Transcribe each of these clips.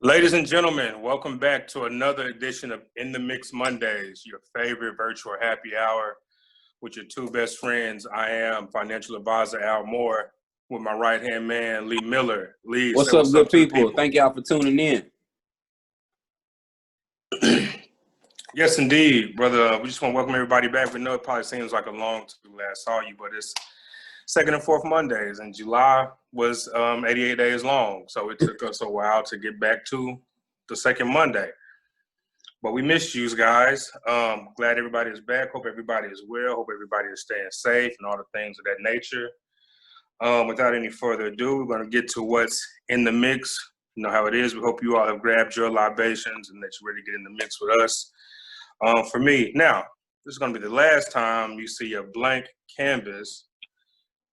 Ladies and gentlemen, welcome back to another edition of In the Mix Mondays, your favorite virtual happy hour with your two best friends. I am financial advisor Al Moore with my right-hand man, Lee Miller. Lee, What's say up, what's good up to the people? Thank y'all for tuning in. Yes, indeed, brother. We just want to welcome everybody back. We know it probably seems like a long time we last saw you, but it's second and fourth Mondays, and July was 88 days long. So it took us a while to get back to the second Monday. But we missed you guys. Glad everybody is back. Hope everybody is well. Hope everybody is staying safe and all the things of that nature. Without any further ado, we're going to get to what's in the mix. You know how it is. We hope you all have grabbed your libations and that you're ready to get in the mix with us. For me, now, this is going to be the last time you see a blank canvas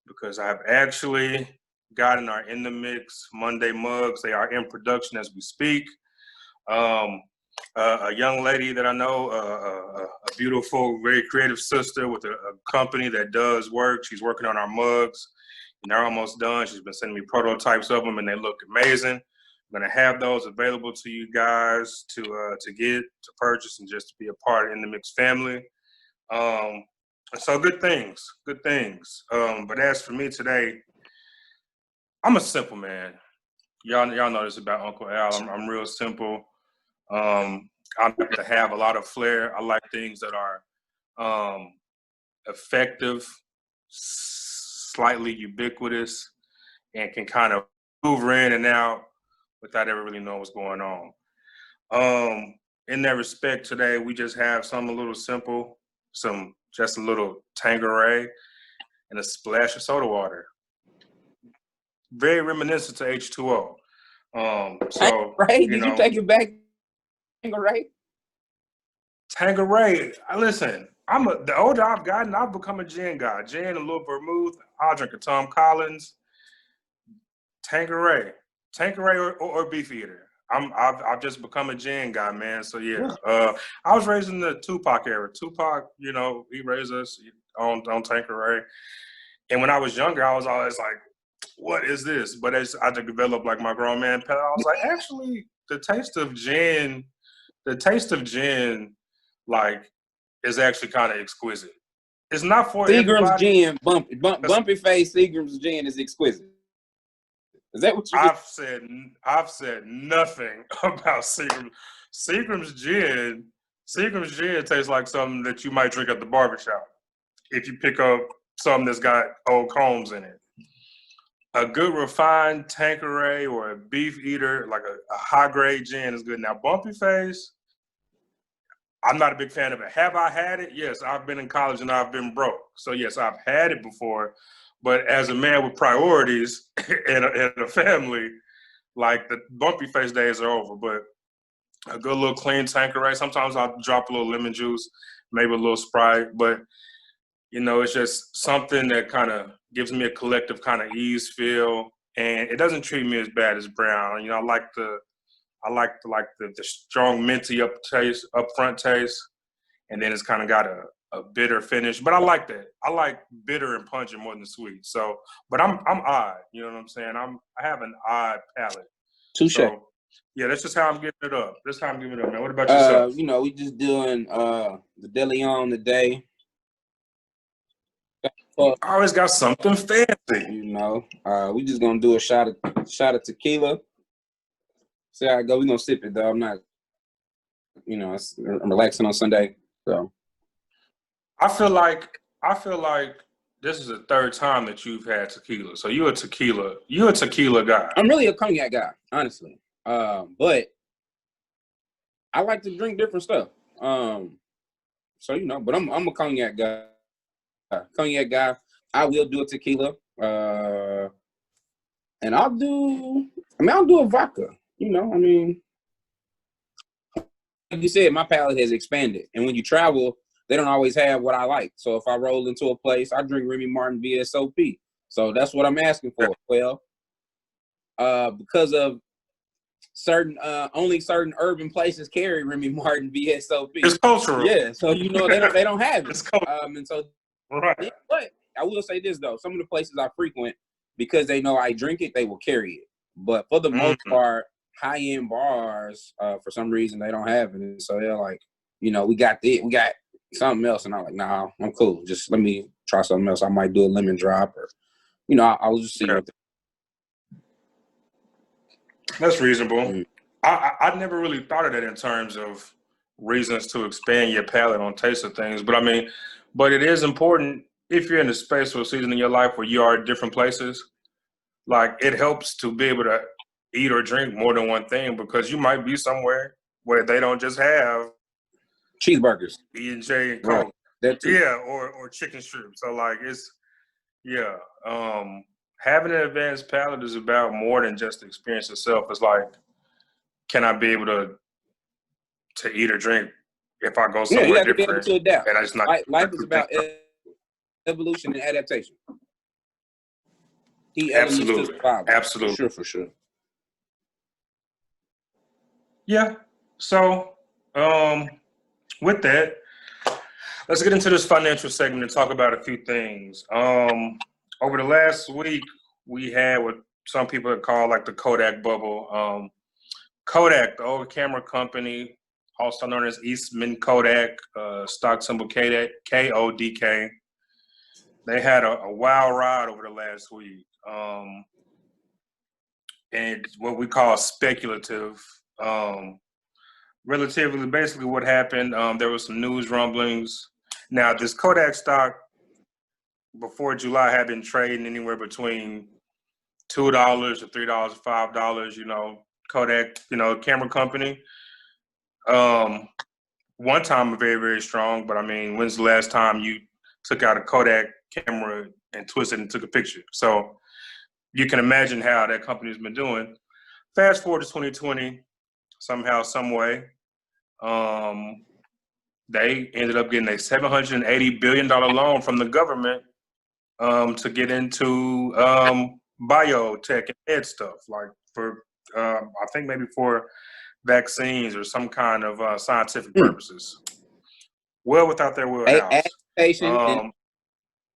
because I've actually gotten our In the Mix Monday mugs. They are in production as we speak. A young lady that I know, a beautiful, very creative sister with a company that does work. She's working on our mugs, and they're almost done. She's been sending me prototypes of them, and they look amazing. I'm gonna have those available to you guys to get, to purchase, and just to be a part in the Mix family. So good things. But as for me today, I'm a simple man. Y'all know this about Uncle Al. I'm real simple. I like to have a lot of flair. I like things that are effective, slightly ubiquitous, and can kind of move in and out without ever really knowing what's going on. In that respect, today we just have something a little simple, just a little Tanqueray and a splash of soda water. Very reminiscent to H2O. Right? Did you take it back, Tanqueray? Tanqueray, listen, the older I've gotten, I've become a gin guy. Gin, a little vermouth. I'll drink a Tom Collins. Tanqueray or Beefeater. I've just become a gin guy, man. So yeah, I was raised in the Tupac era. Tupac, he raised us on Tanqueray. And when I was younger, I was always like, what is this? But as I developed like my grown man palate, I was like, actually, the taste of gin, like, is actually kind of exquisite. It's not for Seagram's everybody. gin, bumpy face. Seagram's gin is exquisite. Is that what you? I've said nothing about Seagram's. Seagram's gin tastes like something that you might drink at the barbershop if you pick up something that's got old combs in it. A good refined Tanqueray or a Beefeater, like a high grade gin, is good. Now, bumpy face, I'm not a big fan of it. Have I had it? Yes, I've been in college and I've been broke. So yes, I've had it before. But as a man with priorities and a family, like, the bumpy face days are over. But a good little clean Tanqueray. Sometimes I'll drop a little lemon juice, maybe a little Sprite. But, it's just something that kind of gives me a collective kind of ease feel. And it doesn't treat me as bad as brown. I like the strong minty upfront taste, and then it's kind of got a bitter finish. But I like that. I like bitter and pungent more than sweet. So, but I'm odd. You know what I'm saying? I have an odd palate. Touche. So, yeah, that's just how I'm giving it up. Man. What about yourself? We just doing the De Leon today. You always got something fancy. We just gonna do a shot of tequila. See how I go. We gonna sip it though. I'm not, I'm relaxing on Sunday. So I feel like this is the third time that you've had tequila. So you're a tequila guy. I'm really a cognac guy, honestly. But I like to drink different stuff. But I'm a cognac guy. I will do a tequila. And I'll do a vodka. Like you said, my palate has expanded. And when you travel, they don't always have what I like. So if I roll into a place, I drink Remy Martin VSOP. So that's what I'm asking for. Well, because of only certain urban places carry Remy Martin VSOP. It's cultural. Yeah, so they don't have it. It's cultural. And so, right. But I will say this though: some of the places I frequent, because they know I drink it, they will carry it. But for the most part, high-end bars, for some reason they don't have it. So they're like, we got something else. And I'm like, nah, I'm cool. Just let me try something else. I might do a lemon drop or, I'll just see what. That's reasonable. Mm. I never really thought of that in terms of reasons to expand your palate on taste of things. But I mean, but it is important if you're in a space or a season in your life where you are at different places. Like, it helps to be able to eat or drink more than one thing, because you might be somewhere where they don't just have cheeseburgers, E&J and right? Coke. That too. Yeah, or chicken strips. So like, having an advanced palate is about more than just the experience itself. It's like, can I be able to eat or drink if I go Yeah, you somewhere got to be able different? to adapt. And I just not Life is about evolution and adaptation. Absolutely. Absolutely. For sure. Yeah. So, with that, let's get into this financial segment and talk about a few things. Over the last week, we had what some people call like the Kodak Bubble. Kodak, the old camera company, also known as Eastman Kodak, stock symbol KODK. They had a wild ride over the last week. And what we call speculative. Relatively, basically what happened, there was some news rumblings. Now, this Kodak stock before July had been trading anywhere between $2 to $3 to $5, Kodak, camera company. One time very, very strong, but I mean, when's the last time you took out a Kodak camera and twisted and took a picture? So you can imagine how that company's been doing. Fast forward to 2020, somehow, some way, they ended up getting a $780 billion loan from the government to get into biotech and ed stuff, like for, I think maybe for vaccines or some kind of scientific purposes. Well without their wheelhouse. Adaptation and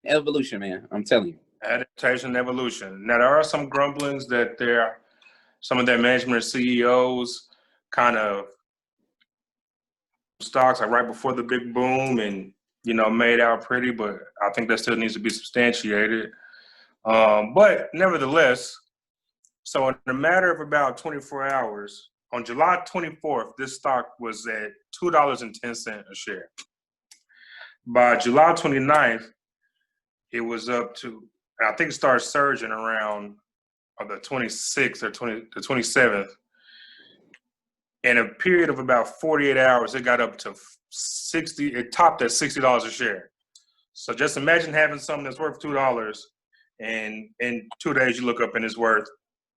evolution, man. I'm telling you. Adaptation and evolution. Now, there are some grumblings that some of their management CEOs kind of stocks like right before the big boom and, made out pretty, but I think that still needs to be substantiated. But nevertheless, so in a matter of about 24 hours, on July 24th, this stock was at $2.10 a share. By July 29th, it was up to, I think it started surging around the 26th or the 27th. In a period of about 48 hours, it got up to it topped at $60 a share. So just imagine having something that's worth $2, and in 2 days you look up and it's worth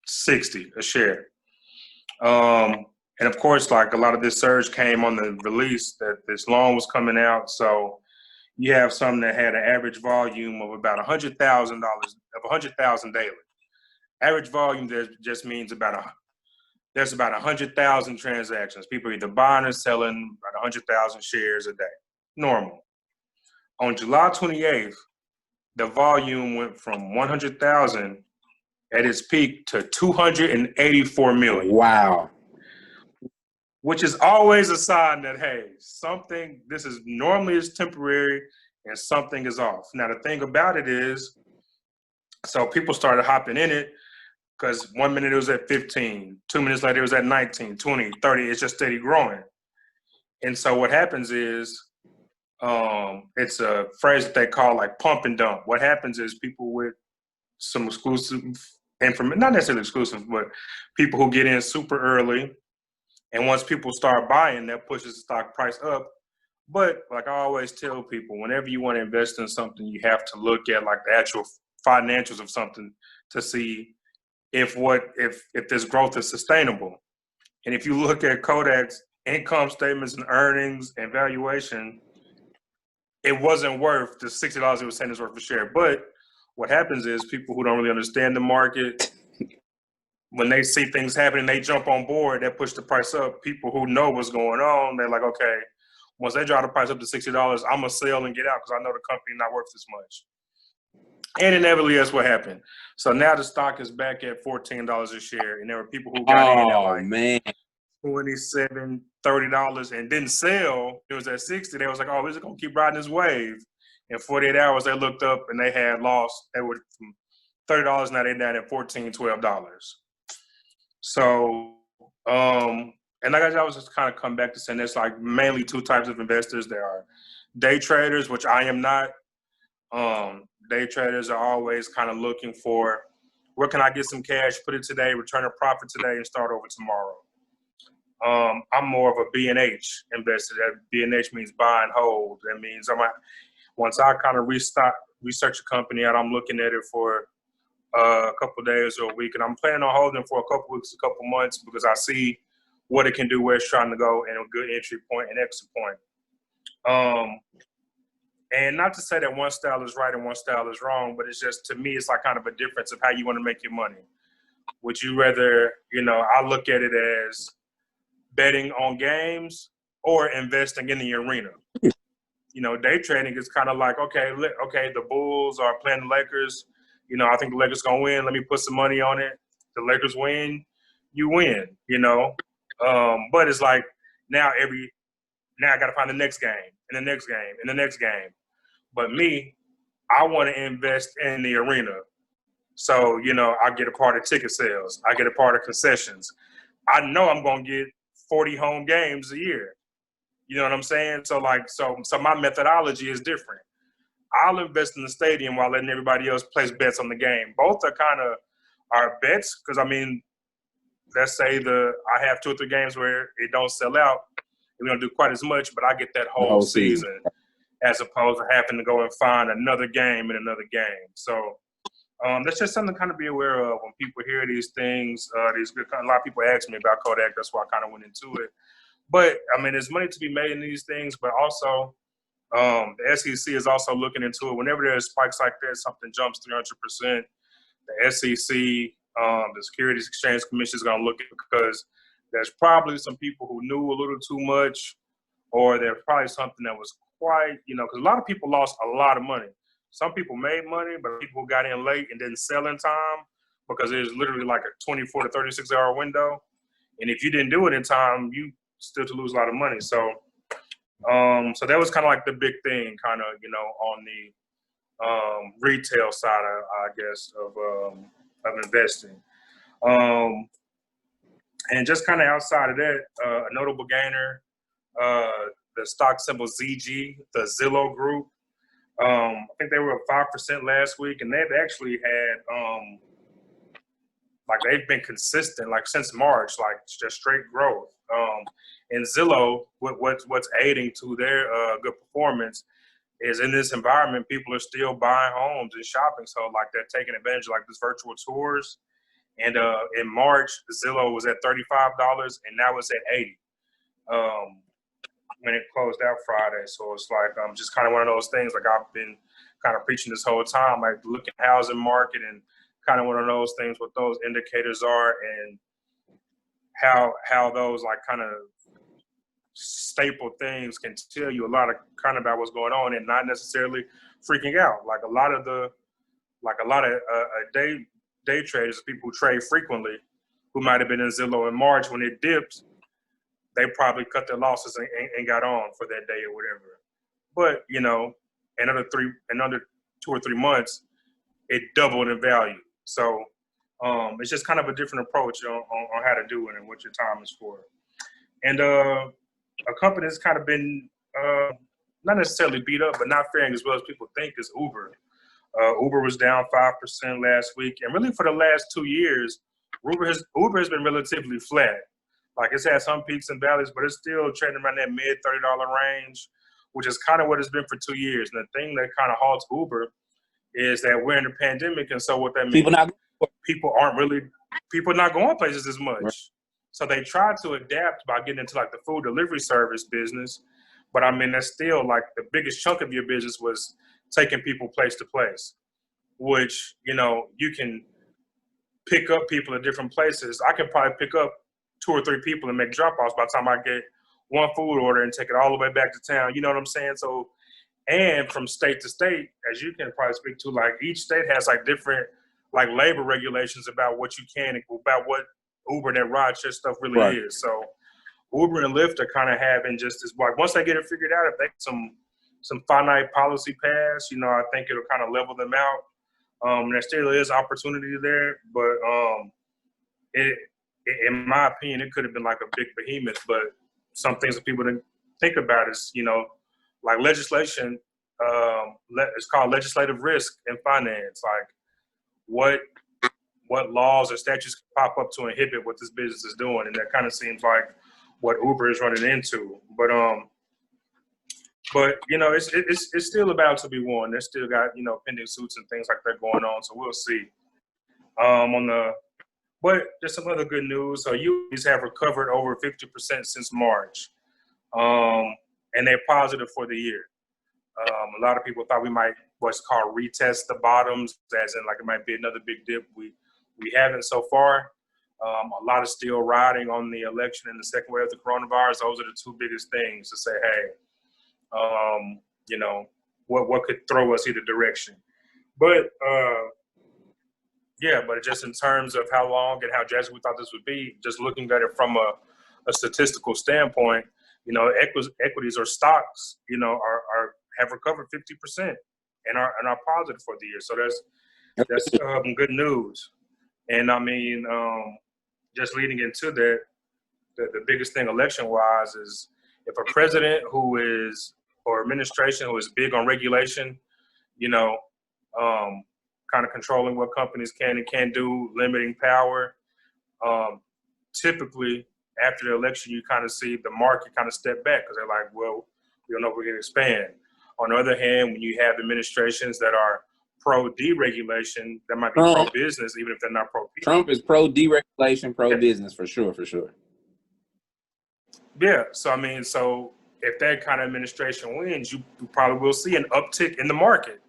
$60 a share. And of course, like, a lot of this surge came on the release that this loan was coming out. So you have some that had an average volume of about $100,000 daily. Average volume there just means there's about 100,000 transactions. People either buying or selling about 100,000 shares a day. Normal. On July 28th, the volume went from 100,000 at its peak to 284 million. Wow. Which is always a sign that, hey, this is normally is temporary and something is off. Now, the thing about it is, so people started hopping in it because 1 minute it was at 15, 2 minutes later it was at 19, 20, 30, it's just steady growing. And so what happens is, it's a phrase that they call like pump and dump. What happens is people with some exclusive information, not necessarily exclusive, but people who get in super early, and once people start buying, that pushes the stock price up. But like I always tell people, whenever you want to invest in something, you have to look at like the actual financials of something to see if this growth is sustainable. And if you look at Kodak's income statements and earnings and valuation, it wasn't worth the $60 it was saying it's worth a share. But what happens is people who don't really understand the market, when they see things happening, they jump on board, that push the price up. People who know what's going on, they're like, okay, once they drive the price up to $60, I'm going to sell and get out because I know the company not worth this much. And inevitably, that's what happened. So now the stock is back at $14 a share, and there were people who got in at Oh like man, $27, $30 and didn't sell. It was at 60. They was like, oh, is it gonna keep riding this wave? In 48 hours, they looked up and they had lost. They were from $30, now they're down at $14, $12. So, and like I was just kind of come back to saying there's like mainly two types of investors. There are day traders, which I am not. Day traders are always kind of looking for where can I get some cash, put it today, return a profit today, and start over tomorrow. I'm more of a B&H investor. That B&H means buy and hold. That means once I kind of research a company out, I'm looking at it for a couple of days or a week, and I'm planning on holding for a couple of weeks, a couple of months, because I see what it can do, where it's trying to go, and a good entry point and exit point. And not to say that one style is right and one style is wrong, but it's just, to me, it's like kind of a difference of how you want to make your money. Would you rather, I look at it as betting on games or investing in the arena. Day trading is kind of like, okay, the Bulls are playing the Lakers. I think the Lakers going to win. Let me put some money on it. The Lakers win, you win, But it's like now I got to find the next game and the next game and the next game. But me, I want to invest in the arena. So, I get a part of ticket sales. I get a part of concessions. I know I'm going to get 40 home games a year. You know what I'm saying? So my methodology is different. I'll invest in the stadium while letting everybody else place bets on the game. Both are kind of our bets, because let's say I have 2 or 3 games where it don't sell out. We don't do quite as much, but I get that whole season as opposed to having to go and find another game and another game. So that's just something to kind of be aware of when people hear these things. A lot of people ask me about Kodak. That's why I kind of went into it. But, there's money to be made in these things, but also the SEC is also looking into it. Whenever there's spikes like that, something jumps 300%, the SEC, the Securities Exchange Commission is going to look at it, because there's probably some people who knew a little too much, or there's probably something that was quite, because a lot of people lost a lot of money. Some people made money, but people got in late and didn't sell in time, because there's literally like a 24 to 36 hour window. And if you didn't do it in time, you still to lose a lot of money. So that was kind of like the big thing, kind of, on the retail side, I guess, of investing. And just kind of outside of that, a notable gainer, the stock symbol ZG, the Zillow Group. I think they were up 5% last week, and they've actually had they've been consistent since March, just straight growth. And Zillow, what's aiding to their good performance is, in this environment, people are still buying homes and shopping. So they're taking advantage of this virtual tours. And in March, Zillow was at $35, and now it's at $80 when it closed out Friday. So it's just kind of one of those things. I've been kind of preaching this whole time, look at housing market, and kind of one of those things, what those indicators are, and how those kind of staple things can tell you a lot of kind of about what's going on, and not necessarily freaking out. A lot of day traders, people who trade frequently, who might have been in Zillow in March when it dipped, they probably cut their losses and got on for that day or whatever. But another 2 or 3 months, it doubled in value. So it's just kind of a different approach on how to do it and what your time is for. And a company that's kind of been not necessarily beat up, but not faring as well as people think, is Uber. Uber was down 5% last week, and really for the last 2 years, Uber has been relatively flat. It's had some peaks and valleys, but it's still trading around that mid $30 range, which is kind of what it's been for 2 years. And the thing that kind of halts Uber is that we're in a pandemic, and so what that means, people are not going places as much. Right. So they tried to adapt by getting into the food delivery service business, but that's still the biggest chunk of your business was taking people place to place, which you can pick up people at different places. I can probably pick up 2 or 3 people and make drop offs by the time I get one food order and take it all the way back to town. You know what I'm saying? So, And from state to state, as you can probably speak to, like each state has like different like labor regulations about what you can, about what Uber and that rideshare stuff really Right. is. So Uber and Lyft are kind of having just this, like once they get it figured out, if they get some finite policy pass, you know, I think it'll kind of level them out. There still is opportunity there, but in my opinion, it could have been like a big behemoth. But some things that people didn't think about is, you know, like legislation. It's called legislative risk in finance. Like what laws or statutes can pop up to inhibit what this business is doing, and that kind of seems like what Uber is running into. But you know, it's still about to be won. They still got, you know, pending suits and things like that going on. So we'll see. But just some other good news. So UAs have recovered over 50% since March, and they're positive for the year. A lot of people thought we might what's called retest the bottoms, as in like it might be another big dip. We haven't so far. A lot of still riding on the election and the second wave of the coronavirus. Those are the two biggest things to say, hey, you know, what could throw us either direction. But yeah, but just in terms of how long and how drastic we thought this would be, just looking at it from a statistical standpoint, you know, equities or stocks, you know, have recovered 50% and are positive for the year. So that's good news. And I mean, just leading into that, the biggest thing election-wise is if a president or administration who is big on regulation, you know, kind of controlling what companies can and can't do, limiting power. Typically, after the election, you kind of see the market kind of step back because they're like, well, we don't know if we're going to expand. On the other hand, when you have administrations that are pro-deregulation, that might be pro-business, even if they're not pro-people. Trump is pro-deregulation, pro-business, for sure, for sure. Yeah, so I mean, so if that kind of administration wins, you probably will see an uptick in the market.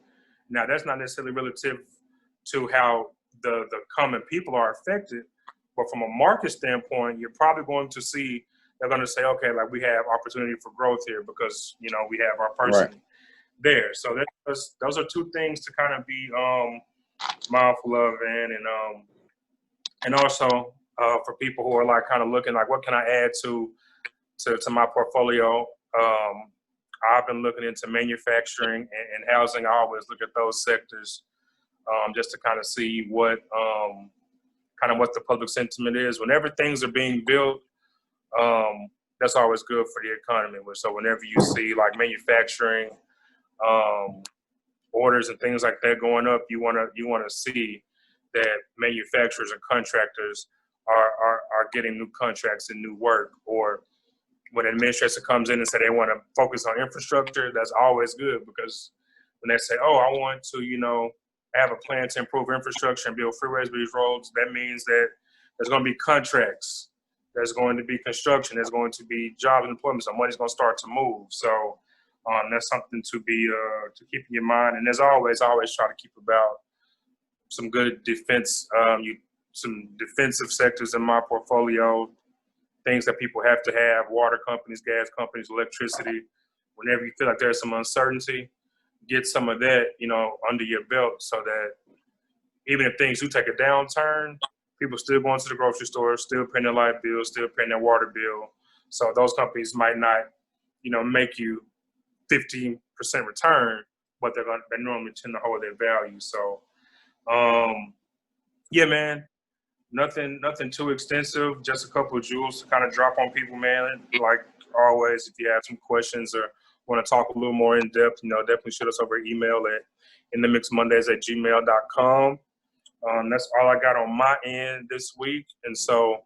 Now, that's not necessarily relative to how the common people are affected, but from a market standpoint, you're probably going to see they're going to say, okay, like we have opportunity for growth here because, you know, we have our person there. So those are two things to kind of be mindful of, and also for people who are like kind of looking like, what can I add to my portfolio? I've been looking into manufacturing and housing. I always look at those sectors just to kind of see what the public sentiment is. Whenever things are being built, that's always good for the economy. So whenever you see like manufacturing orders and things like that going up, you want to see that manufacturers and contractors are getting new contracts and new work. Or when an administration comes in and say they want to focus on infrastructure, that's always good, because when they say, oh, I want to, you know, have a plan to improve infrastructure and build freeways, these roads, that means that there's going to be contracts, there's going to be construction, there's going to be job and employment, so money's going to start to move. So that's something to be to keep in your mind. And as always, I always try to keep about some good defense, some defensive sectors in my portfolio. Things that people have to have: water companies, gas companies, electricity. Whenever you feel like there's some uncertainty, get some of that, you know, under your belt, so that even if things do take a downturn, people still going to the grocery store, still paying their light bill, still paying their water bill. So those companies might not, you know, make you 15% return, but they normally tend to hold their value. So, yeah, man. Nothing too extensive, just a couple of jewels to kind of drop on people, man. Like always, if you have some questions or want to talk a little more in depth, you know, definitely shoot us over email at inthemixmondays@gmail.com. That's all I got on my end this week. And so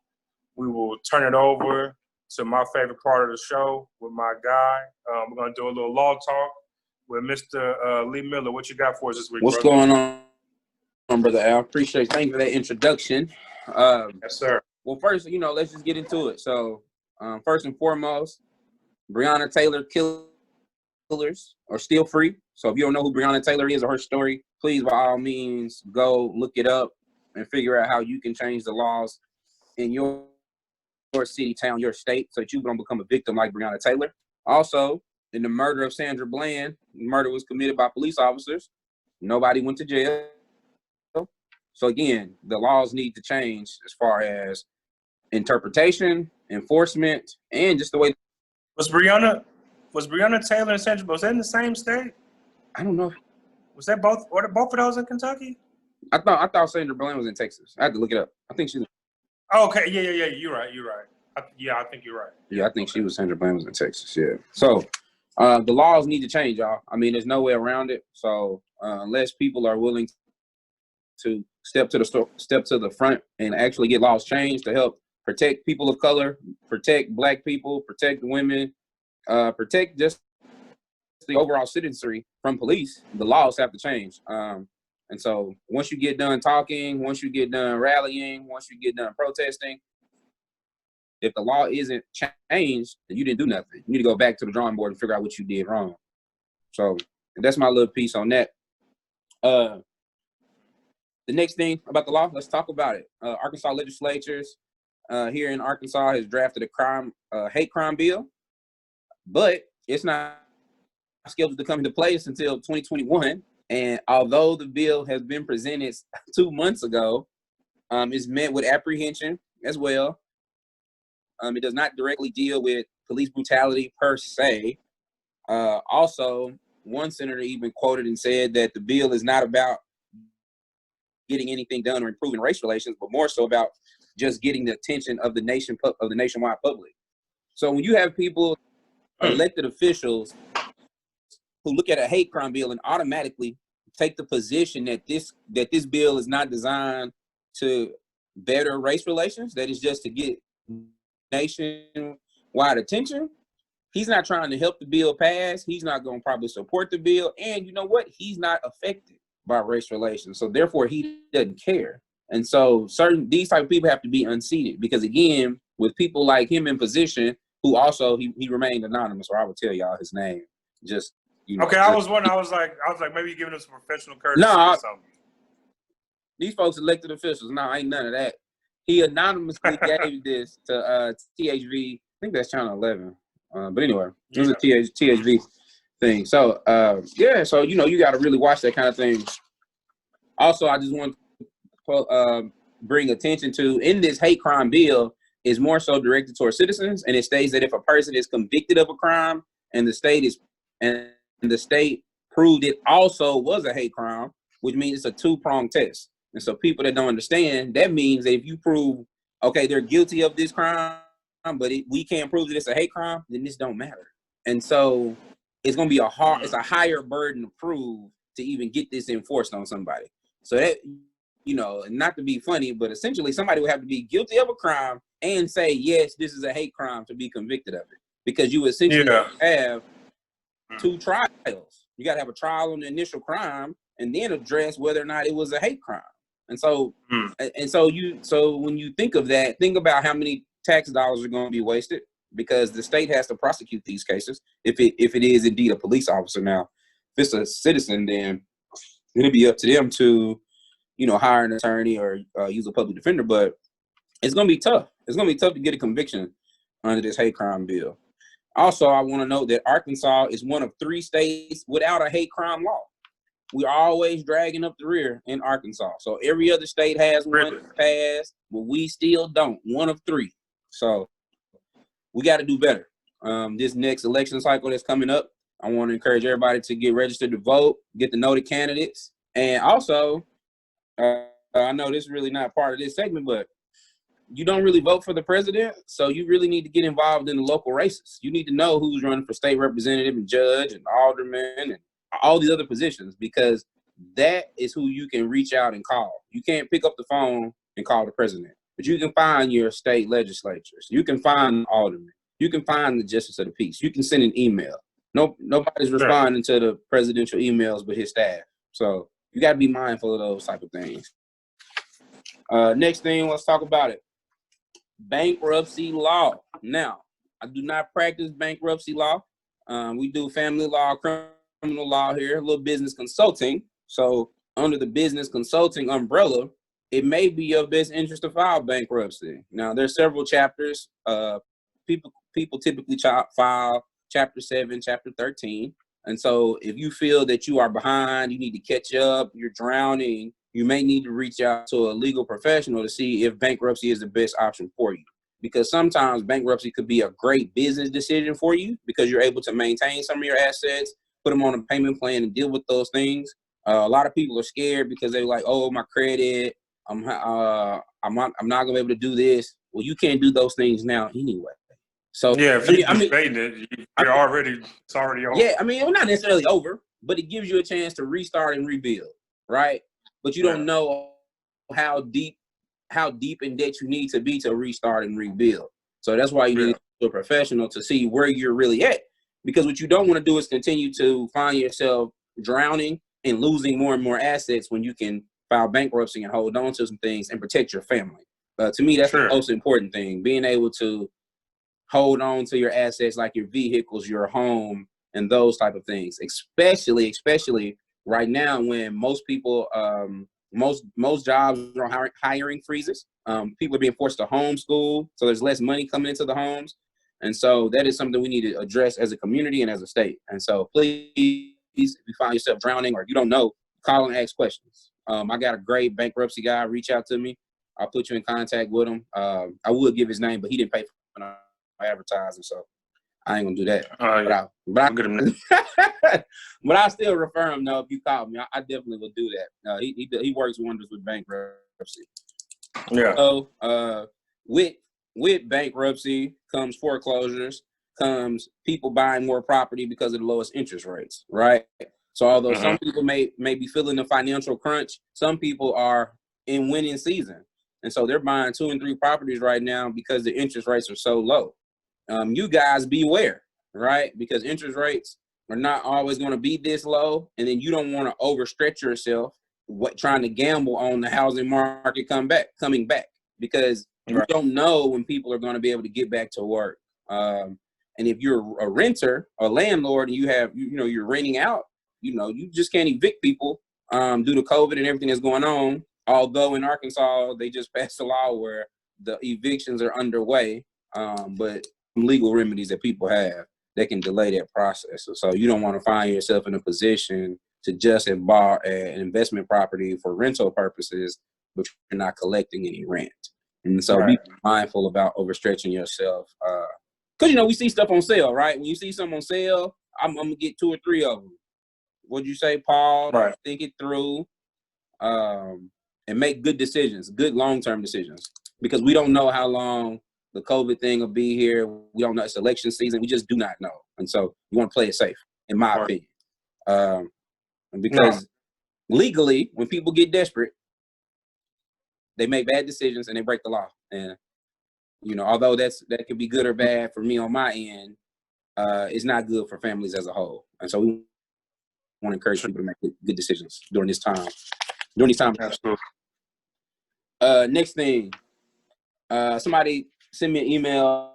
we will turn it over to my favorite part of the show with my guy. We're going to do a little law talk with Mr. Lee Miller. What you got for us this week, What's brother? going on, Brother Al? Appreciate it. Thank you for that introduction. Yes, sir. Well, first, you know, let's just get into it. So, first and foremost, Breonna Taylor killers are still free. So if you don't know who Breonna Taylor is or her story, please, by all means, go look it up and figure out how you can change the laws in your city, town, your state, so that you don't become a victim like Breonna Taylor. Also, in the murder of Sandra Bland. The murder was committed by police officers. Nobody went to jail. So again, the laws need to change as far as interpretation, enforcement, and just the way. Was Breonna Taylor and Sandra, was that in the same state? I don't know. Was that both? Were both of those in Kentucky? I thought Sandra Bland was in Texas. I had to look it up. I think she. Oh, okay, yeah. You're right. I think you're right. Yeah, I think she was Sandra Bland was in Texas. Yeah. So the laws need to change, y'all. I mean, there's no way around it. So unless people are willing to step to the front and actually get laws changed to help protect people of color, protect Black people, protect women, protect just the overall citizenry from police, the laws have to change. And so once you get done talking, once you get done rallying, once you get done protesting, if the law isn't changed, then you didn't do nothing. You need to go back to the drawing board and figure out what you did wrong. So that's my little piece on that. The next thing about the law, let's talk about it. Arkansas legislatures here in Arkansas has drafted a hate crime bill, but it's not scheduled to come into place until 2021. And although the bill has been presented 2 months ago, it's met with apprehension as well. It does not directly deal with police brutality per se. Also, one senator even quoted and said that the bill is not about getting anything done or improving race relations, but more so about just getting the attention of the nationwide public. So when you have people, elected officials, who look at a hate crime bill and automatically take the position that this bill is not designed to better race relations, that is just to get nationwide attention, he's not trying to help the bill pass. He's not going to probably support the bill. And you know what? He's not affected by race relations. So therefore, he doesn't care. And so these type of people have to be unseated because, again, with people like him in position, who also he remained anonymous, or I would tell y'all his name. Just okay, I was wondering. I was like, maybe you're giving us some professional courtesy or something. These folks elected officials. No, ain't none of that. He anonymously gave this to THV. I think that's Channel 11. But anyway, it was a THV thing. So so you got to really watch that kind of thing. Also, I just want to bring attention to, in this hate crime bill, is more so directed towards citizens, and it states that if a person is convicted of a crime and the state proved it also was a hate crime, which means it's a two-pronged test. And so people that don't understand, that means that if you prove, okay, they're guilty of this crime, but we can't prove that it's a hate crime, then this don't matter. And so it's going to be it's a higher burden to prove to even get this enforced on somebody. So that, not to be funny, but essentially somebody would have to be guilty of a crime and say, yes, this is a hate crime to be convicted of it. Because you essentially have two trials. You got to have a trial on the initial crime and then address whether or not it was a hate crime. And so, so when you think of that, think about how many tax dollars are going to be wasted, because the state has to prosecute these cases if it is indeed a police officer. Now, if it's a citizen, then it'll be up to them to, hire an attorney or use a public defender. But it's going to be tough. It's going to be tough to get a conviction under this hate crime bill. Also, I want to note that Arkansas is one of 3 states without a hate crime law. We're always dragging up the rear in Arkansas. So every other state has one passed, but we still don't. One of 3. So we got to do better. This next election cycle that's coming up, I want to encourage everybody to get registered to vote, get to know the candidates. And also, I know this is really not part of this segment, but you don't really vote for the president, so you really need to get involved in the local races. You need to know who's running for state representative and judge and alderman and all these other positions, because that is who you can reach out and call. You can't pick up the phone and call the president, but you can find your state legislatures. You can find aldermen. You can find the justice of the peace. You can send an email. Nobody's responding to the presidential emails but his staff. So you got to be mindful of those type of things. Next thing, let's talk about it. Bankruptcy law. Now, I do not practice bankruptcy law. We do family law, criminal law here, a little business consulting. So under the business consulting umbrella, it may be your best interest to file bankruptcy. Now, there's several chapters. People typically file chapter 7, chapter 13. And so if you feel that you are behind, you need to catch up, you're drowning, you may need to reach out to a legal professional to see if bankruptcy is the best option for you. Because sometimes bankruptcy could be a great business decision for you because you're able to maintain some of your assets, put them on a payment plan and deal with those things. A lot of people are scared because they're like, oh, my credit, I'm not gonna be able to do this. Well, you can't do those things now anyway. So yeah, if you're debating it, it's already over. yeah, I mean, it's not necessarily over, but it gives you a chance to restart and rebuild, right? But you don't know how deep in debt you need to be to restart and rebuild. So that's why you need a professional to see where you're really at. Because what you don't want to do is continue to find yourself drowning and losing more and more assets when you can file bankruptcy and hold on to some things and protect your family. To me, that's the most important thing, being able to hold on to your assets like your vehicles, your home, and those type of things, especially right now when most people, most jobs are hiring freezes. People are being forced to homeschool, so there's less money coming into the homes. And so that is something we need to address as a community and as a state. And so please, if you find yourself drowning or you don't know, call and ask questions. I got a great bankruptcy guy. Reach out to me. I'll put you in contact with him. I would give his name, but he didn't pay for my advertising, so I ain't gonna do that. But I still refer him. Though if you call me, I definitely will do that. He works wonders with bankruptcy. Yeah. So with bankruptcy comes foreclosures, comes people buying more property because of the lowest interest rates, right? So although some people may be feeling the financial crunch, some people are in winning season. And so they're buying 2 and 3 properties right now because the interest rates are so low. You guys beware, right? Because interest rates are not always going to be this low. And then you don't want to overstretch yourself trying to gamble on the housing market coming back, because you don't know when people are going to be able to get back to work. And if you're a renter or landlord and you're renting out, you just can't evict people due to COVID and everything that's going on. Although in Arkansas, they just passed a law where the evictions are underway, but legal remedies that people have that can delay that process. So you don't want to find yourself in a position to just buy an investment property for rental purposes, but you're not collecting any rent. And so be mindful about overstretching yourself. Because, we see stuff on sale, right? When you see something on sale, I'm going to get 2 or 3 of them. What'd you say, Paul? Right. Think it through. And make good decisions, good long-term decisions, because we don't know how long the COVID thing will be here. We don't know. It's election season. We just do not know. And so you want to play it safe, in my opinion. Because legally, when people get desperate, they make bad decisions and they break the law. And, although that can be good or bad for me on my end, it's not good for families as a whole. And so we want to encourage people to make good decisions during this time. Absolutely. Next thing, somebody send me an email,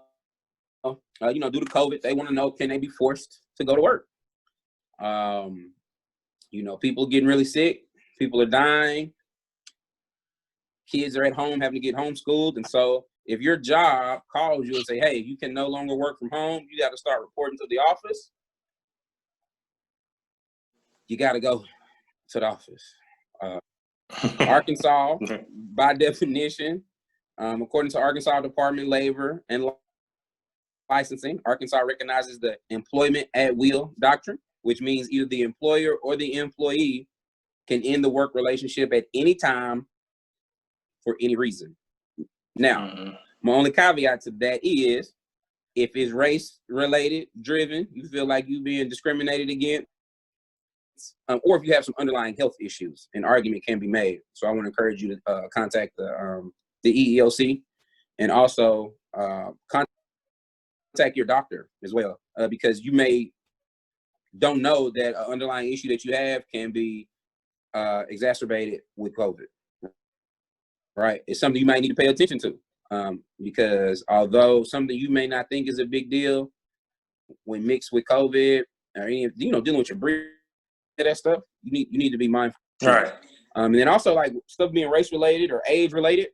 due to COVID, they want to know, can they be forced to go to work? People getting really sick, people are dying, kids are at home having to get homeschooled. And so if your job calls you and say, hey, you can no longer work from home, you got to start reporting to the office. You got to go to the office. Arkansas, by definition, according to Arkansas Department of Labor and Licensing, Arkansas recognizes the employment at will doctrine, which means either the employer or the employee can end the work relationship at any time for any reason. Now, my only caveat to that is if it's race related, driven, you feel like you're being discriminated against, or if you have some underlying health issues, an argument can be made. So I want to encourage you to contact the EEOC, and also contact your doctor as well, because you don't know that an underlying issue that you have can be exacerbated with COVID. Right? It's something you might need to pay attention to, because although something you may not think is a big deal, when mixed with COVID or dealing with your breathing, that stuff, you need to be mindful. Right. And then also like stuff being race related or age related,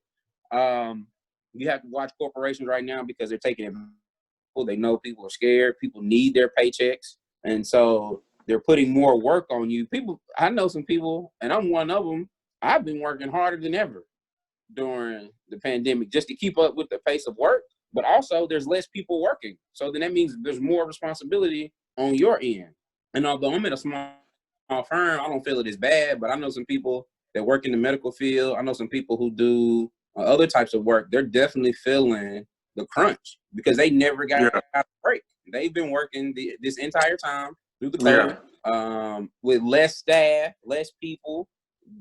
you have to watch corporations right now because they're taking They know people are scared. People need their paychecks. And so they're putting more work on you. I know some people, and I'm one of them. I've been working harder than ever during the pandemic just to keep up with the pace of work. But also there's less people working. So then that means there's more responsibility on your end. And although I'm in a small firm, I don't feel it as bad, but I know some people that work in the medical field. I know some people who do other types of work. They're definitely feeling the crunch because they never got a break. They've been working this entire time through the COVID with less staff, less people,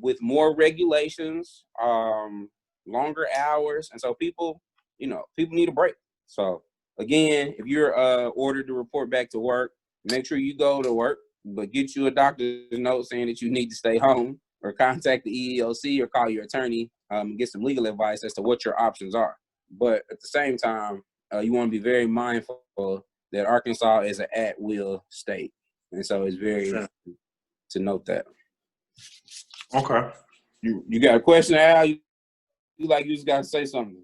with more regulations, longer hours. And so people need a break. So again, if you're ordered to report back to work, make sure you go to work, but get you a doctor's note saying that you need to stay home, or contact the EEOC or call your attorney and get some legal advice as to what your options are. But at the same time, you want to be very mindful that Arkansas is an at-will state. And so it's very to note that. Okay. You got a question, Al? You just got to say something.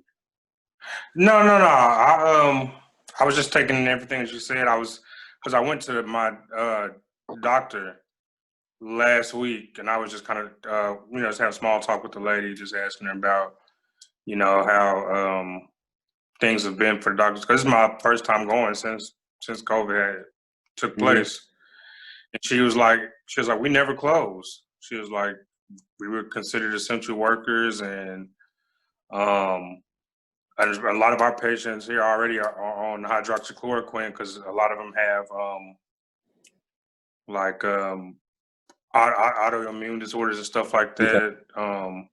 No. I was just taking in everything that you said. Because I went to my doctor last week, and I was just kind of just having small talk with the lady, just asking her about how things have been for the doctors, because it's my first time going since COVID took place. And she was like, we never closed. She was like, we were considered essential workers, and a lot of our patients here already are on hydroxychloroquine because a lot of them have autoimmune disorders and stuff like that. Okay.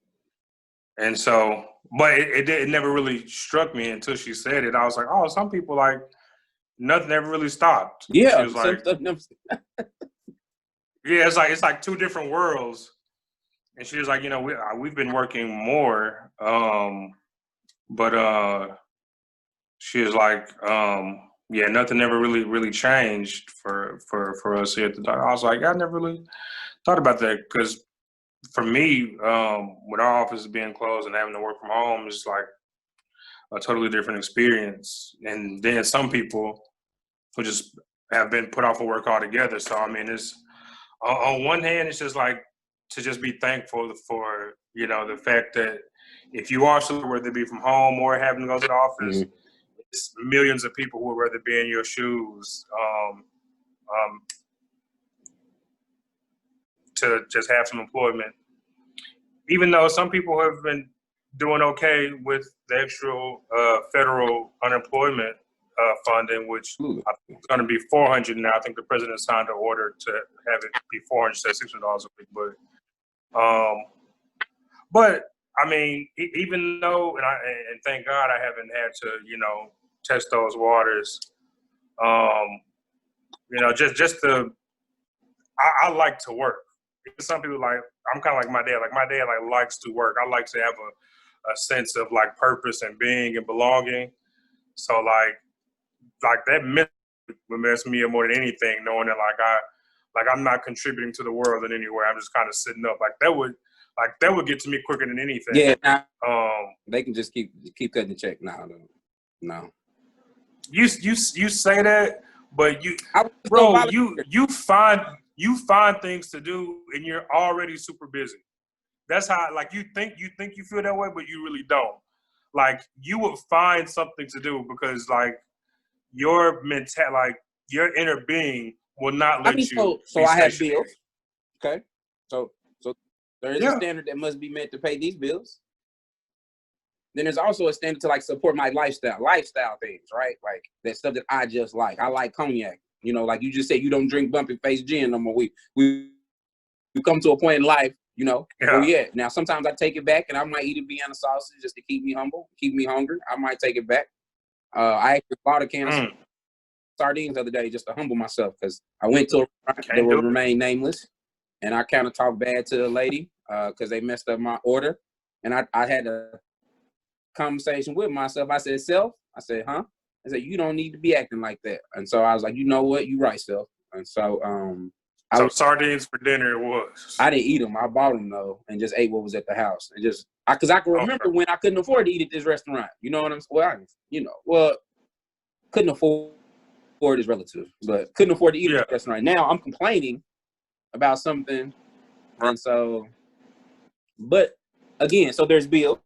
And so, but it never really struck me until she said it. I was like, oh, some people, like, nothing ever really stopped. Yeah. She was like, yeah, it's like two different worlds. And she was like, we've been working more, but she was like, yeah, nothing ever really changed for us here at the doctor. I was like, I never really thought about that, because for me, with our office being closed and having to work from home, is like a totally different experience. And then some people who just have been put off of work altogether. So I mean, it's on one hand, it's just like to just be thankful for the fact that if you are somewhere, whether it be from home or having to go to the office, it's millions of people who would rather be in your shoes to just have some employment. Even though some people have been doing okay with the extra federal unemployment funding, which I think is going to be $400 now. I think the president signed an order to have it be $400 instead of $600 a week. But I mean, even though, and thank God I haven't had to, test those waters. Just to, I like to work. Some people, like, I'm kind of like my dad. Like, my dad likes to work. I like to have a sense of like purpose and being and belonging. So like that would mess me up more than anything, knowing that I'm not contributing to the world in any way. I'm just kind of sitting up. That would get to me quicker than anything. Yeah. They can just keep cutting the check. No. You say that, but you find things to do, and you're already super busy. That's how, like, you think you feel that way, but you really don't. Like, you would find something to do because, like, your your inner being will not let you. So I have bills. Okay. So there is a standard that must be met to pay these bills. Then there's also a standard to, like, support my lifestyle things, right? Like that stuff that I just like. I like cognac. Like you just said, you don't drink bumpy face gin no more. We come to a point in life, where we at. Now, sometimes I take it back and I might eat a Vienna sausage just to keep me humble, keep me hungry. I might take it back. I actually bought a can of sardines the other day just to humble myself, because I went to a restaurant that will remain nameless, and I kind of talked bad to the lady because they messed up my order. And I had a conversation with myself. I said, "Self," I said, "Huh?" I said, "You don't need to be acting like that." And so I was like, "You know what? You right, Self." And so sardines for dinner it was. I didn't eat them. I bought them though, and just ate what was at the house, and just because I can remember when I couldn't afford to eat at this restaurant. You know what I'm saying? Well, couldn't afford afford is relative, but couldn't afford to eat Yeah. at a restaurant. Now I'm complaining about something, and so, but again, so there's bills,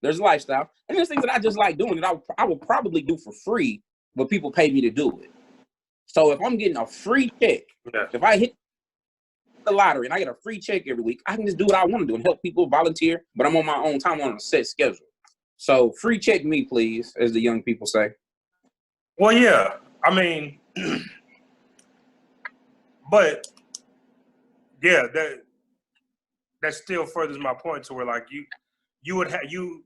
there's lifestyle, and there's things that I just like doing that I will probably do for free, but people pay me to do it. So if I'm getting a free check, Yeah. if I hit the lottery and I get a free check every week, I can just do what I want to do and help people volunteer, but I'm on my own time on a set schedule. So free check me, please, as the young people say. Well, yeah. I mean, but yeah, that still furthers my point to where like you would have you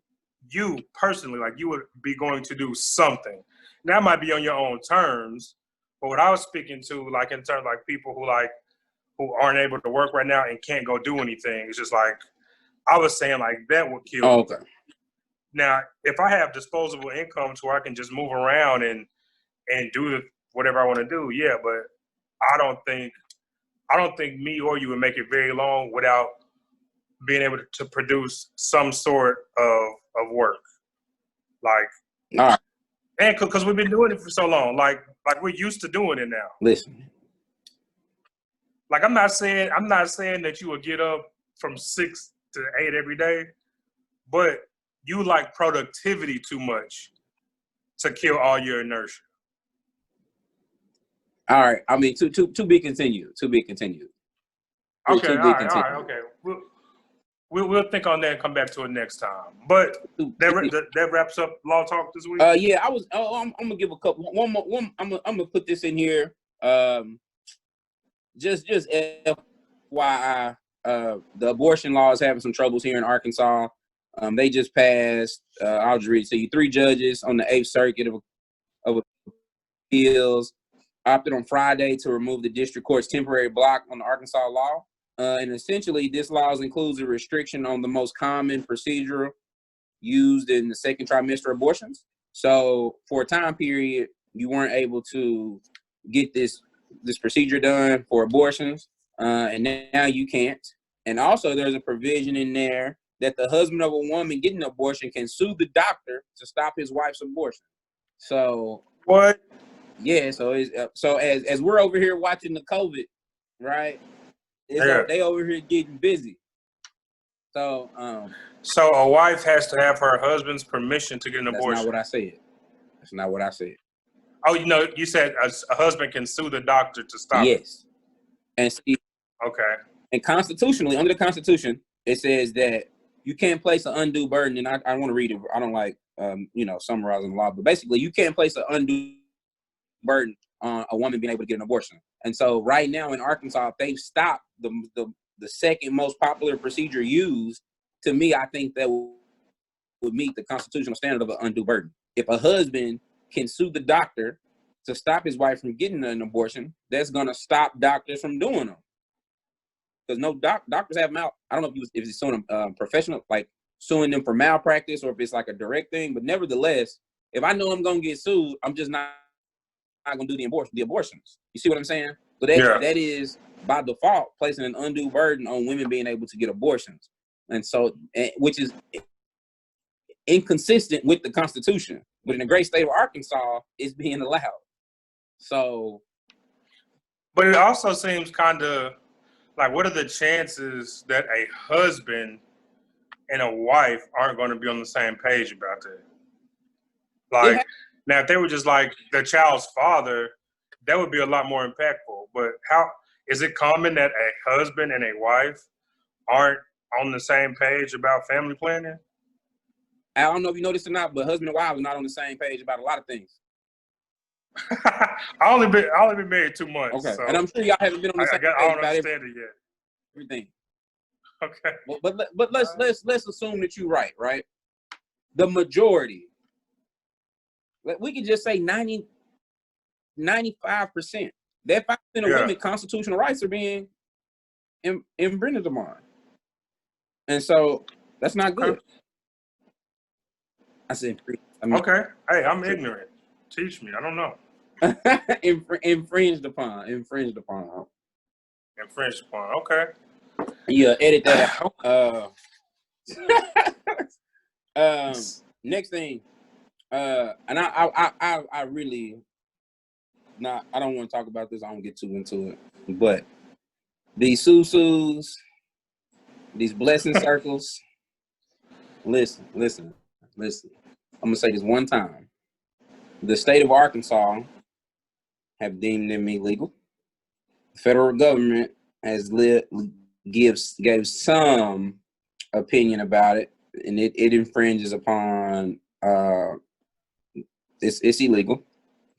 personally, like you would be going to do something. That might be on your own terms, but what I was speaking to, like in terms of like people who aren't able to work right now and can't go do anything, it's just like I was saying, like that would kill me. Okay. Now, if I have disposable income to where I can just move around and do whatever I want to do, yeah, but I don't think me or you would make it very long without being able to produce some sort of work. Like, All right. and because we've been doing it for so long, like we're used to doing it now. Listen. Like I'm not saying that you will get up from 6 to 8 every day, but you like productivity too much to kill all your inertia. All right. I mean, to be continued. To be continued. Okay. To All be right. continued. All right. Okay. We'll think on that and come back to it next time. But that wraps up Law Talk this week. Yeah, I'm gonna give a couple. One more. I'm gonna put this in here. Just FYI, the abortion law is having some troubles here in Arkansas. They just passed. I'll just read it to you. 3 judges on the 8th Circuit of Appeals opted on Friday to remove the district court's temporary block on the Arkansas law. And essentially, this law includes a restriction on the most common procedure used in the second trimester abortions. So for a time period, you weren't able to get this procedure done for abortions, and now you can't. And also, there's a provision in there that the husband of a woman getting an abortion can sue the doctor to stop his wife's abortion. So what? Yeah, so as we're over here watching the COVID, right? They over here getting busy. So so a wife has to have her husband's permission to get an abortion. That's not what I said. That's not what I said. Oh, you said a husband can sue the doctor to stop it. Yes. And see, okay. And constitutionally, under the Constitution, it says that you can't place an undue burden. And I want to read it. I don't like summarizing the law, but basically, you can't place an undue burden on a woman being able to get an abortion. And so, right now in Arkansas, they've stopped the second most popular procedure used. To me, I think that would meet the constitutional standard of an undue burden. If a husband can sue the doctor to stop his wife from getting an abortion, that's going to stop doctors from doing them. Because no doctors have I don't know if it's suing them professional, like suing them for malpractice, or if it's like a direct thing. But nevertheless, if I know I'm going to get sued, I'm just not going to do the abortions. You see what I'm saying? So that is by default placing an undue burden on women being able to get abortions. And so, which is inconsistent with the Constitution. But in the great state of Arkansas, it's being allowed. So. But it also seems kind of like, what are the chances that a husband and a wife aren't going to be on the same page about that? Like, now, if they were just like the child's father, that would be a lot more impactful. But how is it common that a husband and a wife aren't on the same page about family planning? I don't know if you noticed or not, but husband and wife are not on the same page about a lot of things. I only been married 2 months. Okay, so and I'm sure y'all haven't been on the same page about everything. Okay. But let's assume that you're right. The majority, we could just say 95%. That 5% of women constitutional rights are being infringed upon, and so that's not good. Okay. I said, okay. Hey, I'm ignorant. Teach me. I don't know. Infringed upon. Okay. Yeah, edit that out. Next thing, and I really Nah, I don't want to talk about this. I don't get too into it. But these susus, these blessing circles. Listen. I'm gonna say this one time. The state of Arkansas have deemed them illegal. The federal government has gave some opinion about it, and it infringes upon it's illegal.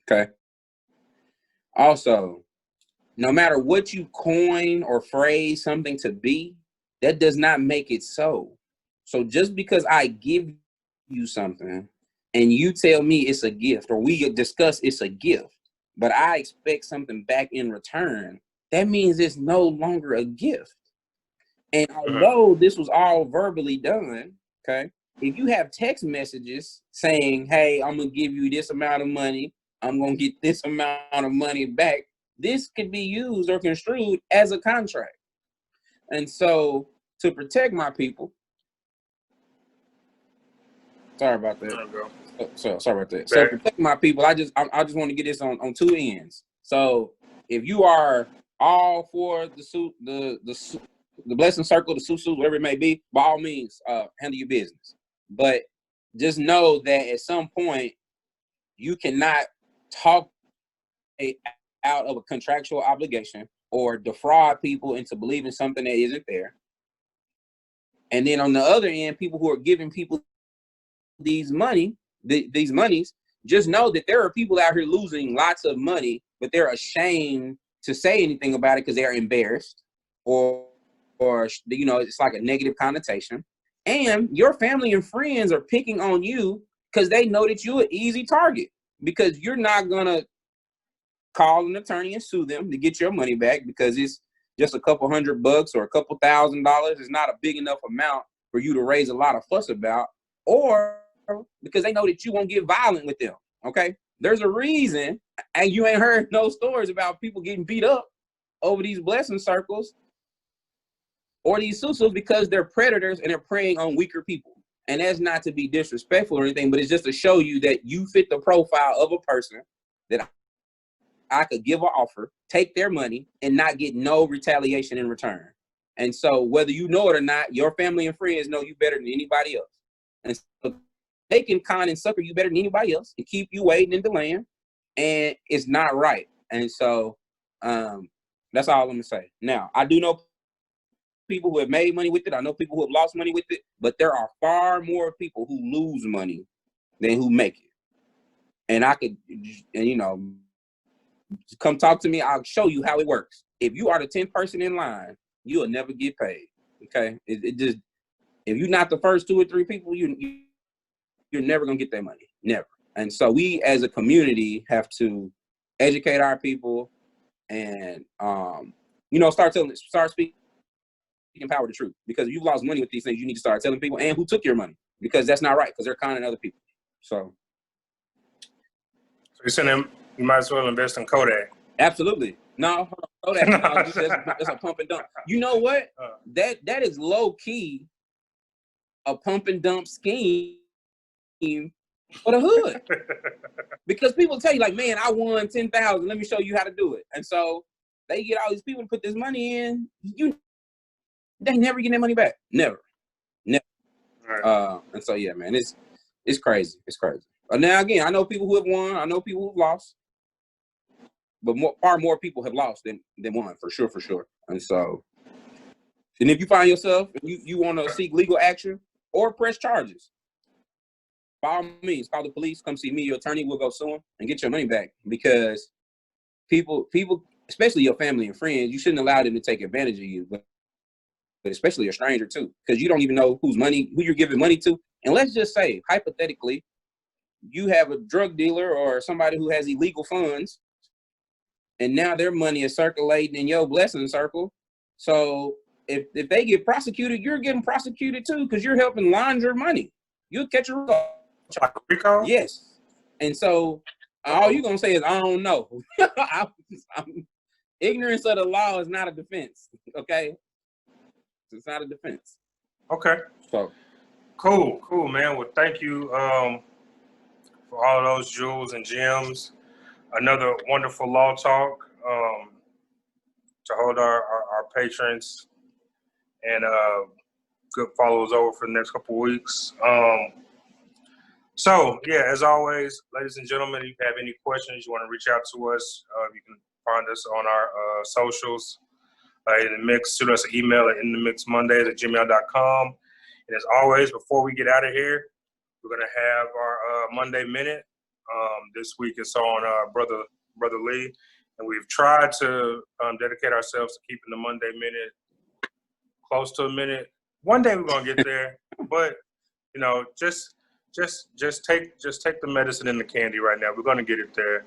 Okay. Also, no matter what you coin or phrase something to be, that does not make it so. So just because I give you something and you tell me it's a gift, or we discuss it's a gift, but I expect something back in return, that means it's no longer a gift. And although this was all verbally done, okay, if you have text messages saying, hey, I'm going to give you this amount of money, I'm going to get this amount of money back, this could be used or construed as a contract. And so to protect my people, sorry about that. There you go. Sorry about that. So protect my people, I just want to get this on two ends. So if you are all for the blessing circle, the susu, whatever it may be, by all means, handle your business. But just know that at some point, you cannot talk out of a contractual obligation or defraud people into believing something that isn't there. And then on the other end, people who are giving people these monies, just know that there are people out here losing lots of money, but they're ashamed to say anything about it because they're embarrassed, or it's like a negative connotation. And your family and friends are picking on you because they know that you're an easy target, because you're not gonna call an attorney and sue them to get your money back because it's just a couple $100 or a couple $1,000. It's not a big enough amount for you to raise a lot of fuss about, or because they know that you won't get violent with them. Okay, there's a reason, and you ain't heard no stories about people getting beat up over these blessing circles or these susus, because they're predators and they're preying on weaker people. And that's not to be disrespectful or anything, but it's just to show you that you fit the profile of a person that I could give an offer, take their money, and not get no retaliation in return. And so whether you know it or not, your family and friends know you better than anybody else. And so they can con and sucker you better than anybody else and keep you waiting in the land. And it's not right. And so that's all I'm going to say. Now, I do know people who have made money with it. I know people who have lost money with it. But there are far more people who lose money than who make it. And I could, and come talk to me. I'll show you how it works. If you are the 10th person in line, you'll never get paid. Okay, it just, if you're not the first 2 or 3 people, you're never gonna get that money. Never. And so we as a community have to educate our people and start speaking power the truth. Because if you've lost money with these things, you need to start telling people and who took your money, because that's not right, because they're conning other people. So you're saying you might as well invest in Kodak. Absolutely. No, Kodak, that's a pump and dump. You know what? That is low key a pump and dump scheme for the hood. Because people tell you, like, man, I won 10,000. Let me show you how to do it. And so they get all these people to put this money in. They never get their money back. Never. Right. And so yeah, man, it's crazy. It's crazy. Now again, I know people who have won. I know people who've lost. But far more people have lost than won, for sure. And so, and if you find yourself, you want to seek legal action or press charges, by all means, call the police, come see me, your attorney, we'll go sue them and get your money back. Because people, especially your family and friends, you shouldn't allow them to take advantage of you, but especially a stranger too, because you don't even know who you're giving money to. And let's just say, hypothetically, you have a drug dealer or somebody who has illegal funds, and now their money is circulating in your blessing circle. So if they get prosecuted, you're getting prosecuted too, because you're helping launder money. You'll catch a recall. Yes. And so all you're going to say is, I don't know. Ignorance of the law is not a defense. Okay? It's not a defense. Okay. So cool, man. Well, thank you for all those jewels and gems. another wonderful law talk to hold our patrons and good followers over for the next couple of weeks. So, yeah, as always, ladies and gentlemen, if you have any questions, you want to reach out to us, you can find us on our socials. In the mix, shoot us an email at inthemixmondays@gmail.com. And as always, before we get out of here, we're going to have our Monday Minute. This week it's on Brother Lee. And we've tried to dedicate ourselves to keeping the Monday Minute close to a minute. One day we're going to get there. But, you know, just take the medicine and the candy right now. We're going to get it there.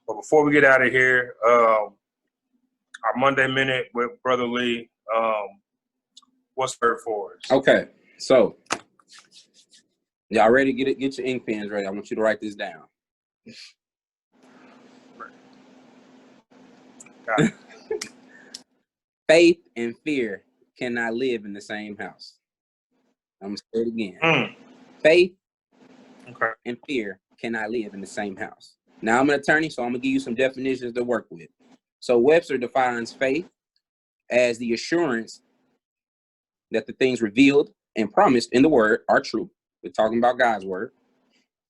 But before we get out of here, our Monday Minute with Brother Lee, what's third for us? Okay, so y'all ready? Get your ink pens ready. I want you to write this down. Got it. Faith and fear cannot live in the same house. I'm going to say it again. Faith and fear cannot live in the same house. Now, I'm an attorney, so I'm going to give you some definitions to work with. So Webster defines faith as the assurance that the things revealed and promised in the word are true. We're talking about God's word,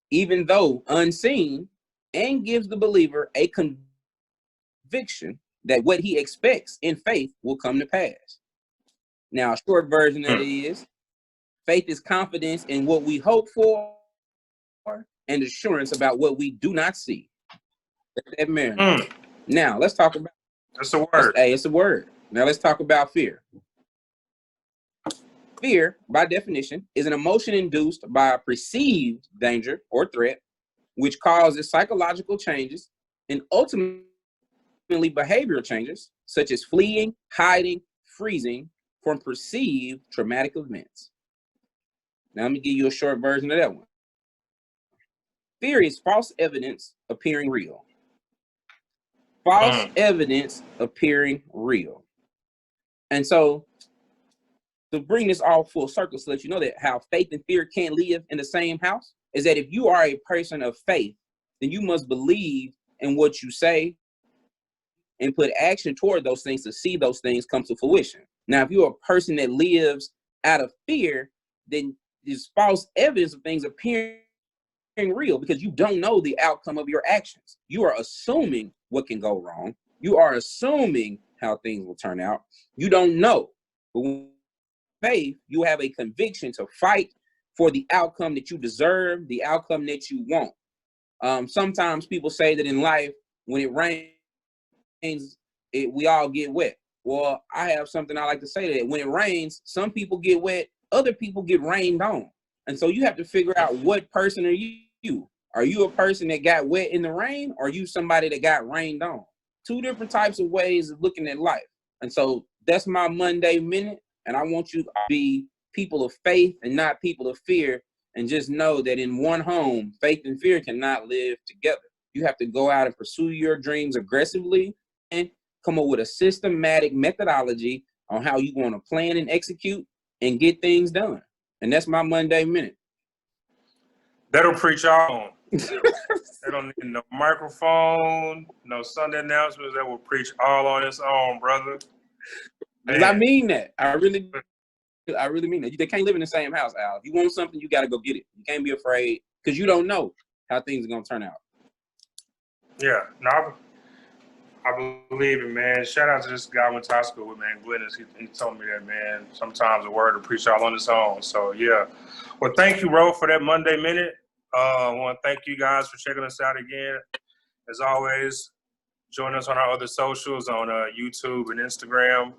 even though unseen, and gives the believer a conviction that what he expects in faith will come to pass. Now, a short version of it is faith is confidence in what we hope for and assurance about what we do not see. That marinate. Now, let's talk about. That's a word. It's a word. Now, let's talk about fear. Fear, by definition, is an emotion induced by a perceived danger or threat, which causes psychological changes and ultimately behavioral changes, such as fleeing, hiding, freezing from perceived traumatic events. Now, let me give you a short version of that one. Fear is false evidence appearing real. False evidence appearing real. And so, to bring this all full circle, so that you know that how faith and fear can't live in the same house, is that if you are a person of faith, then you must believe in what you say and put action toward those things to see those things come to fruition. Now, if you're a person that lives out of fear, then there's false evidence of things appearing real because you don't know the outcome of your actions. You are assuming what can go wrong. You are assuming how things will turn out. You don't know. But with faith, you have a conviction to fight for the outcome that you deserve, the outcome that you want. Sometimes people say that in life, when it rains, we all get wet. Well, I have something I like to say that when it rains, some people get wet, other people get rained on. And so you have to figure out what person are you? Are you a person that got wet in the rain, or are you somebody that got rained on? Two different types of ways of looking at life. And so that's my Monday Minute. And I want you to be people of faith and not people of fear. And just know that in one home, faith and fear cannot live together. You have to go out and pursue your dreams aggressively and come up with a systematic methodology on how you want to plan and execute and get things done. And that's my Monday Minute. That'll preach our own. They don't need no microphone, no Sunday announcements. That will preach all on its own, brother. Because I mean that. I really mean that. They can't live in the same house, Al. If you want something, you got to go get it. You can't be afraid because you don't know how things are going to turn out. Yeah. No, I believe it, man. Shout out to this guy I went to high school with, man, Glennis. He told me that, man. Sometimes a word will preach all on its own. So, yeah. Well, thank you, Ro, for that Monday Minute. I want to thank you guys for checking us out again. As always, join us on our other socials on YouTube and Instagram.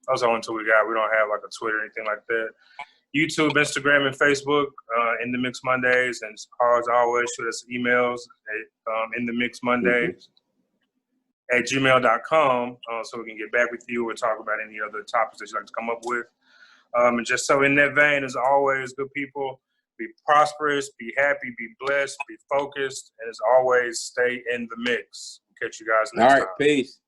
Those are the only two we got. We don't have like a Twitter or anything like that. YouTube, Instagram, and Facebook, In the Mix Mondays. And as always, shoot us emails at In the Mix Mondays at gmail.com so we can get back with you or talk about any other topics that you'd like to come up with. And just so in that vein, as always, good people, be prosperous, be happy, be blessed, be focused, and as always, stay in the mix. Catch you guys next time. All right, peace.